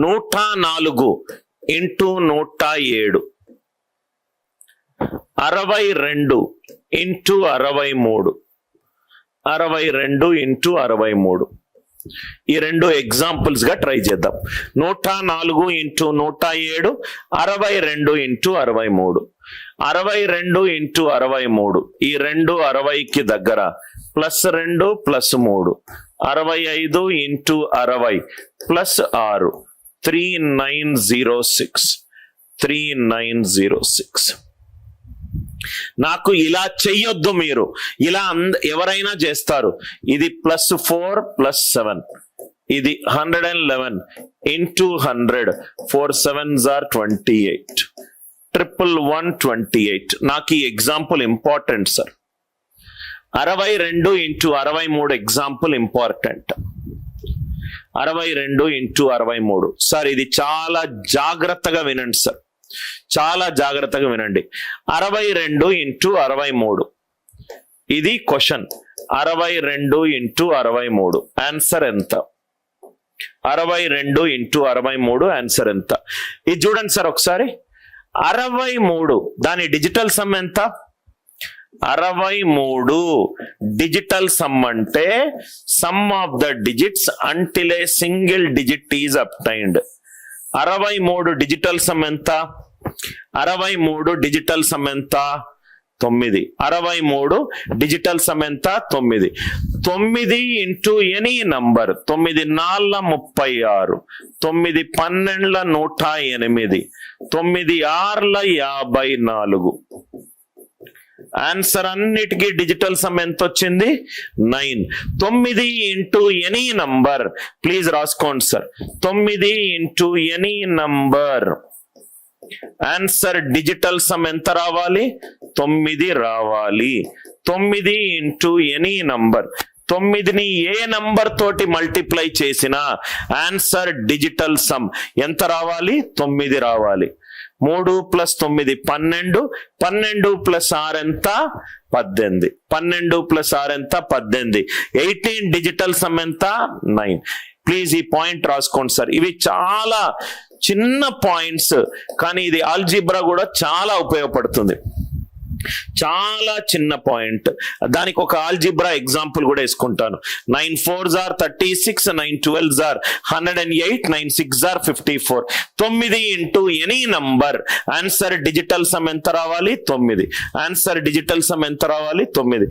104 into 107, 62 into 63, 62 into 63. ఈ రెండు examples గా ట్రై చేద్దాం. 104 ఇంటూ 107, 62 ఇంటూ 63, 62 ఇంటూ 63. ఈ రెండు 60కి దగ్గర, +2 +3, 65 ఇంటూ 60 +6, 3906, 3906. నాకు ఇలా చెయ్యొద్దు, మీరు ఇలా ఎవరైనా చేస్తారు. ఇది +4 +7, ఇది 111 ఇంటూ 100, 4 7s are 28, 11128. నాకు ఈ example important sir. 62 into 63 example important. 62 into 63 sir, ఇది చాలా జాగ్రత్తగా వినండి సార్, చాలా జాగ్రత్తగా వినండి. 62 ఇంటూ 63, ఇది క్వశ్చన్. 62 ఇంటూ 63 ఆన్సర్ ఎంత? 62 ఇంటూ 63 ఆన్సర్ ఎంత? ఇది చూడండి సార్ ఒకసారి. 63 దాని డిజిటల్ సమ్ ఎంత? 63 డిజిటల్ సమ్ అంటే some of the digits until a single digit is obtained. 63 digital sum ఎంత? 63 డిజిటల్ సమ్ ఎంత? 9. 63 డిజిటల్ సమ్ ఎంత? 9. 9 ఇంటూ ఎనీ నంబర్. 9 4 36, 9 12 108, 9 6 54. ఆన్సర్ అన్నిటికీ డిజిటల్ సమ్ ఎంత వచ్చింది? 9. 9 ఇంటూ ఎనీ నంబర్, ప్లీజ్ రాసుకోండి sir. 9 into any number, answer digital sum ఎంత రావాలి? 9 రావాలి. 9 ఇంటూ ఎనీ నంబర్, 9ని ఏ నంబర్ తోటి మల్టిప్లై చేసినా ఆన్సర్ డిజిటల్ సమ్ ఎంత రావాలి? 9 రావాలి. 3 + 9 12, 12 + 6 ఎంత? 18, 12 + 6 ఎంత? 18. 18 డిజిటల్ సమ్ ఎంత? 9. ప్లీజ్ ఈ పాయింట్ రాసుకోండి సార్. ఇవి చాలా చిన్న పాయింట్స్, కానీ ఇది ఆల్జీబ్రా కూడా చాలా ఉపయోగపడుతుంది. చాలా చిన్న పాయింట్, దానికి ఒక ఆల్జీబ్రా ఎగ్జాంపుల్ కూడా వేసుకుంటాను. 9 4s are 36, 9 12s are 108, 9 6s are 54. 9 into any number, answer digital sum ఎంత రావాలి? 9. ఆన్సర్ డిజిటల్ సమ్ ఎంత రావాలి? 9.